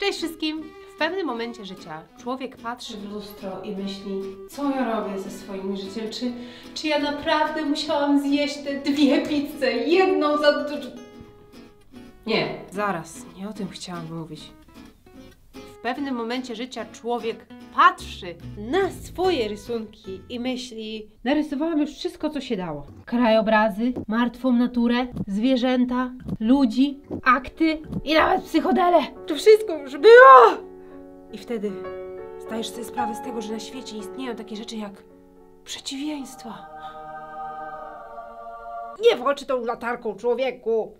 Cześć wszystkim! W pewnym momencie życia człowiek patrzy w lustro i myśli, co ja robię ze swoim życiem? Czy ja naprawdę musiałam zjeść te 2 pizze? Jedną za dużo... Nie, zaraz, nie o tym chciałam mówić. W pewnym momencie życia człowiek patrzy na swoje rysunki i myśli, narysowałam już wszystko, co się dało. Krajobrazy, martwą naturę, zwierzęta, ludzi, akty i nawet psychodele. To wszystko już było! I wtedy zdajesz sobie sprawę z tego, że na świecie istnieją takie rzeczy jak przeciwieństwa. Nie walcz tą latarką, człowieku!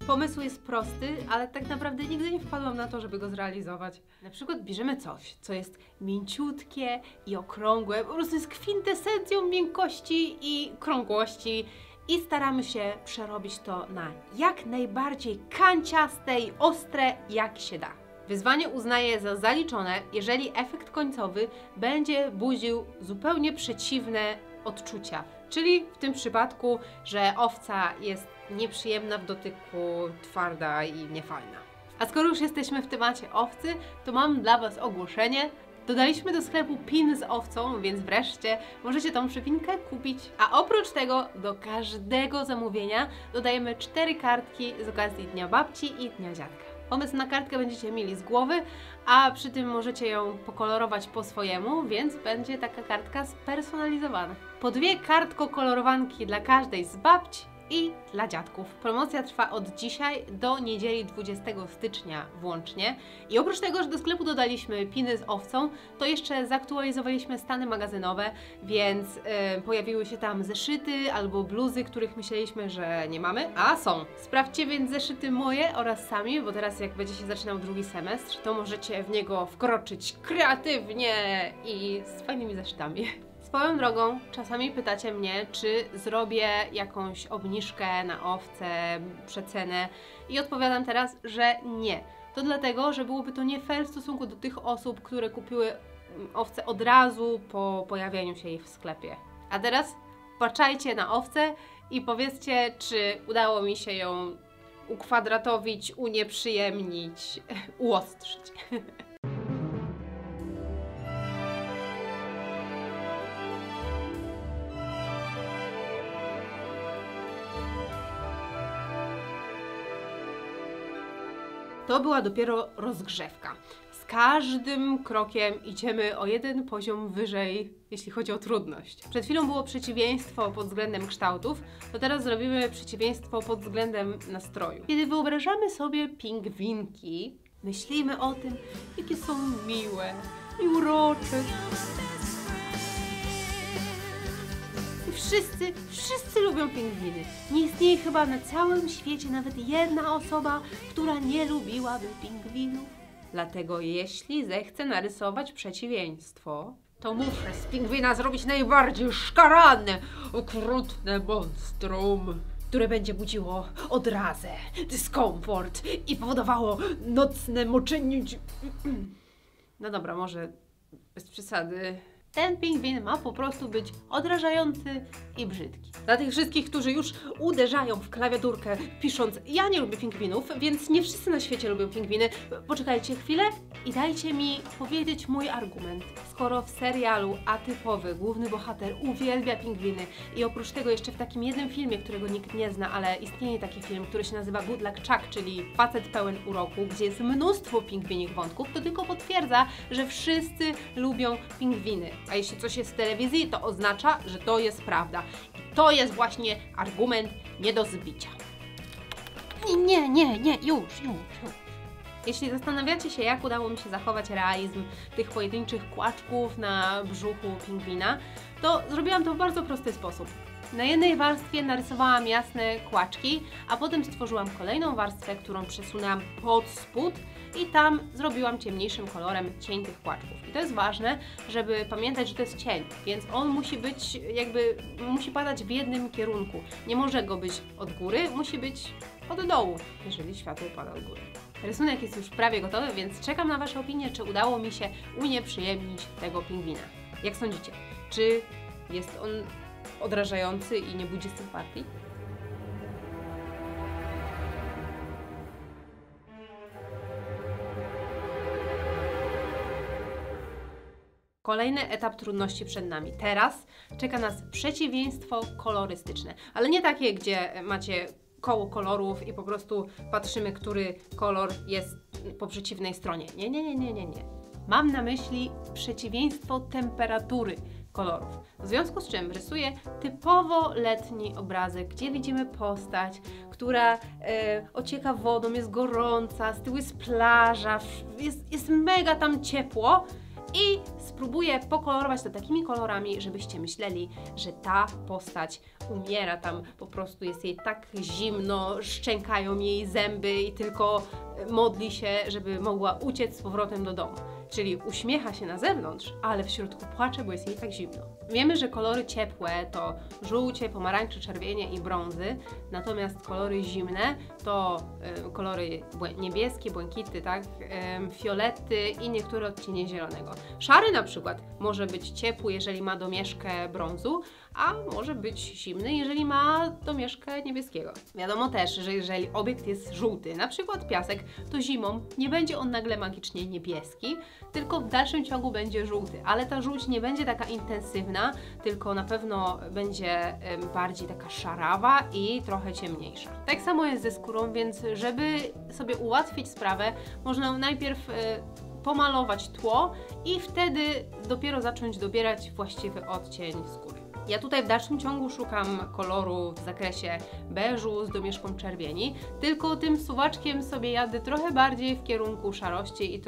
Pomysł jest prosty, ale tak naprawdę nigdy nie wpadłam na to, żeby go zrealizować. Na przykład bierzemy coś, co jest mięciutkie i okrągłe, po prostu jest kwintesencją miękkości i krągłości i staramy się przerobić to na jak najbardziej kanciaste i ostre, jak się da. Wyzwanie uznaję za zaliczone, jeżeli efekt końcowy będzie budził zupełnie przeciwne odczucia. Czyli w tym przypadku, że owca jest nieprzyjemna w dotyku, twarda i niefajna. A skoro już jesteśmy w temacie owcy, to mam dla Was ogłoszenie. Dodaliśmy do sklepu pin z owcą, więc wreszcie możecie tą przypinkę kupić. A oprócz tego do każdego zamówienia dodajemy 4 kartki z okazji Dnia Babci i Dnia Dziadka. Pomysł na kartkę będziecie mieli z głowy, a przy tym możecie ją pokolorować po swojemu, więc będzie taka kartka spersonalizowana. Po 2 kartko-kolorowanki dla każdej z babci i dla dziadków. Promocja trwa od dzisiaj do niedzieli 20 stycznia włącznie. I oprócz tego, że do sklepu dodaliśmy piny z owcą, to jeszcze zaktualizowaliśmy stany magazynowe, więc pojawiły się tam zeszyty albo bluzy, których myśleliśmy, że nie mamy, a są. Sprawdźcie więc zeszyty moje oraz sami, bo teraz jak będzie się zaczynał drugi semestr, to możecie w niego wkroczyć kreatywnie i z fajnymi zeszytami. Swoją drogą, czasami pytacie mnie, czy zrobię jakąś obniżkę na owce, przecenę i odpowiadam teraz, że nie. To dlatego, że byłoby to nie fair w stosunku do tych osób, które kupiły owce od razu po pojawieniu się ich w sklepie. A teraz patrzajcie na owcę i powiedzcie, czy udało mi się ją ukwadratowić, unieprzyjemnić, uostrzyć. To była dopiero rozgrzewka. Z każdym krokiem idziemy o 1 poziom wyżej, jeśli chodzi o trudność. Przed chwilą było przeciwieństwo pod względem kształtów, to teraz zrobimy przeciwieństwo pod względem nastroju. Kiedy wyobrażamy sobie pingwinki, myślimy o tym, jakie są miłe i urocze. Wszyscy lubią pingwiny. Nie istnieje chyba na całym świecie nawet jedna osoba, która nie lubiłaby pingwinów. Dlatego jeśli zechcę narysować przeciwieństwo, to muszę z pingwina zrobić najbardziej szkaradne, okrutne monstrum, które będzie budziło odrazę, dyskomfort i powodowało nocne moczenie. No dobra, może bez przesady. Ten pingwin ma po prostu być odrażający i brzydki. Dla tych wszystkich, którzy już uderzają w klawiaturkę pisząc ja nie lubię pingwinów, więc nie wszyscy na świecie lubią pingwiny, poczekajcie chwilę i dajcie mi powiedzieć mój argument. Skoro w serialu atypowy główny bohater uwielbia pingwiny i oprócz tego jeszcze w takim jednym filmie, którego nikt nie zna, ale istnieje taki film, który się nazywa Good Luck Chuck, czyli Facet pełen uroku, gdzie jest mnóstwo pingwinich wątków, to tylko potwierdza, że wszyscy lubią pingwiny. A jeśli coś jest w telewizji, to oznacza, że to jest prawda. I to jest właśnie argument nie do zbicia. Nie, już. Jeśli zastanawiacie się, jak udało mi się zachować realizm tych pojedynczych kłaczków na brzuchu pingwina, to zrobiłam to w bardzo prosty sposób. Na jednej warstwie narysowałam jasne kłaczki, a potem stworzyłam kolejną warstwę, którą przesunęłam pod spód i tam zrobiłam ciemniejszym kolorem cień tych kłaczków. I to jest ważne, żeby pamiętać, że to jest cień, więc on musi być musi padać w jednym kierunku. Nie może go być od góry, musi być od dołu, jeżeli światło pada od góry. Rysunek jest już prawie gotowy, więc czekam na Wasze opinie, czy udało mi się unieprzyjemnić tego pingwina. Jak sądzicie, czy jest on odrażający i nie budzi sympatii? Kolejny etap trudności przed nami. Teraz czeka nas przeciwieństwo kolorystyczne, ale nie takie, gdzie macie koło kolorów i po prostu patrzymy, który kolor jest po przeciwnej stronie. Nie. Mam na myśli przeciwieństwo temperatury kolorów. W związku z czym rysuję typowo letni obrazek, gdzie widzimy postać, która ocieka wodą, jest gorąca, z tyłu jest plaża, jest mega tam ciepło. I spróbuję pokolorować to takimi kolorami, żebyście myśleli, że ta postać umiera, tam po prostu jest jej tak zimno, szczękają jej zęby i tylko modli się, żeby mogła uciec z powrotem do domu. Czyli uśmiecha się na zewnątrz, ale w środku płacze, bo jest jej tak zimno. Wiemy, że kolory ciepłe to żółcie, pomarańcze, czerwienie i brązy, natomiast kolory zimne to kolory niebieskie, błękity, tak? Fiolety i niektóre odcienie zielonego. Szary na przykład może być ciepły, jeżeli ma domieszkę brązu, a może być zimny, jeżeli ma domieszkę niebieskiego. Wiadomo też, że jeżeli obiekt jest żółty, na przykład piasek, to zimą nie będzie on nagle magicznie niebieski, tylko w dalszym ciągu będzie żółty, ale ta żółć nie będzie taka intensywna, tylko na pewno będzie bardziej taka szarawa i trochę ciemniejsza. Tak samo jest ze skórą, więc żeby sobie ułatwić sprawę, można najpierw pomalować tło i wtedy dopiero zacząć dobierać właściwy odcień skóry. Ja tutaj w dalszym ciągu szukam koloru w zakresie beżu z domieszką czerwieni, tylko tym suwaczkiem sobie jadę trochę bardziej w kierunku szarości i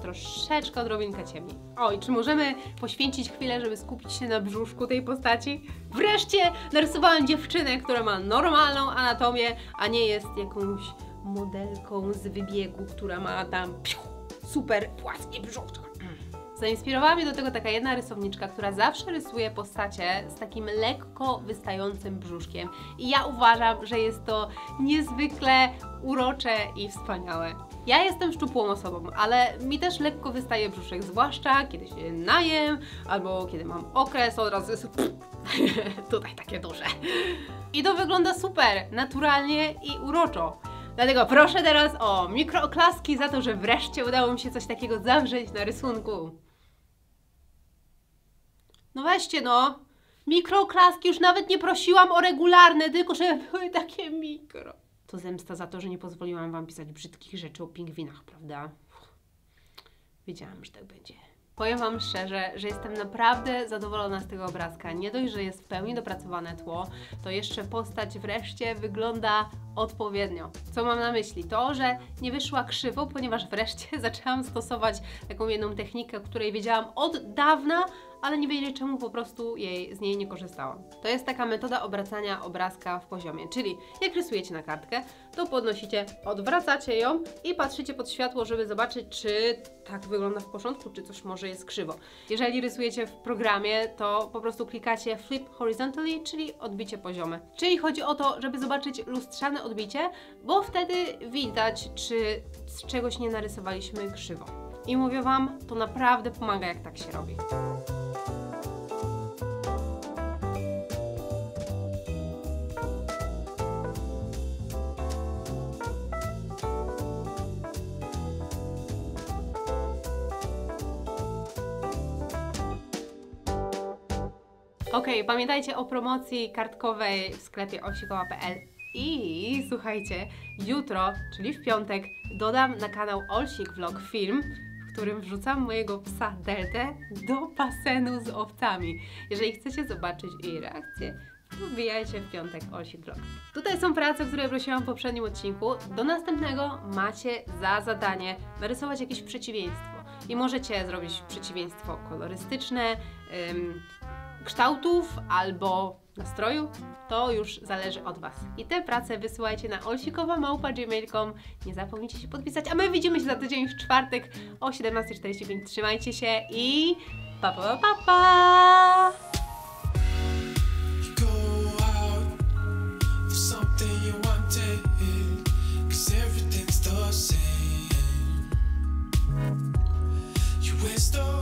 troszeczkę odrobinkę ciemniej. Oj, czy możemy poświęcić chwilę, żeby skupić się na brzuszku tej postaci? Wreszcie narysowałam dziewczynę, która ma normalną anatomię, a nie jest jakąś modelką z wybiegu, która ma tam super płaskie brzuszko. Zainspirowała mnie do tego taka jedna rysowniczka, która zawsze rysuje postacie z takim lekko wystającym brzuszkiem i ja uważam, że jest to niezwykle urocze i wspaniałe. Ja jestem szczupłą osobą, ale mi też lekko wystaje brzuszek, zwłaszcza kiedy się najem albo kiedy mam okres, od razu jest tutaj takie duże. I to wygląda super, naturalnie i uroczo. Dlatego proszę teraz o mikrooklaski za to, że wreszcie udało mi się coś takiego zawrzeć na rysunku. No weźcie no, mikrooklaski, już nawet nie prosiłam o regularne, tylko żeby były takie mikro. To zemsta za to, że nie pozwoliłam wam pisać brzydkich rzeczy o pingwinach, prawda? Wiedziałam, że tak będzie. Powiem wam szczerze, że jestem naprawdę zadowolona z tego obrazka. Nie dość, że jest w pełni dopracowane tło, to jeszcze postać wreszcie wygląda odpowiednio. Co mam na myśli? To, że nie wyszła krzywo, ponieważ wreszcie zaczęłam stosować taką jedną technikę, o której wiedziałam od dawna, ale nie wiedzieli czemu po prostu z niej nie korzystałam. To jest taka metoda obracania obrazka w poziomie, czyli jak rysujecie na kartkę, to podnosicie, odwracacie ją i patrzycie pod światło, żeby zobaczyć, czy tak wygląda w porządku, czy coś może jest krzywo. Jeżeli rysujecie w programie, to po prostu klikacie Flip Horizontally, czyli odbicie poziome. Czyli chodzi o to, żeby zobaczyć lustrzane odbicie, bo wtedy widać, czy z czegoś nie narysowaliśmy krzywo. I mówię wam, to naprawdę pomaga, jak tak się robi. Okej, pamiętajcie o promocji kartkowej w sklepie olsikowa.pl i słuchajcie, jutro, czyli w piątek, dodam na kanał Olsik Vlog film, w którym wrzucam mojego psa Deltę do basenu z owcami. Jeżeli chcecie zobaczyć jej reakcję, to wbijajcie w piątek Olsik Vlog. Tutaj są prace, które prosiłam w poprzednim odcinku. Do następnego macie za zadanie narysować jakieś przeciwieństwo. I możecie zrobić przeciwieństwo kolorystyczne, kształtów albo nastroju, to już zależy od was. I te prace wysyłajcie na olsikowa@gmail.com. Nie zapomnijcie się podpisać, a my widzimy się za tydzień w czwartek o 17:45. Trzymajcie się i pa pa pa pa! Stop.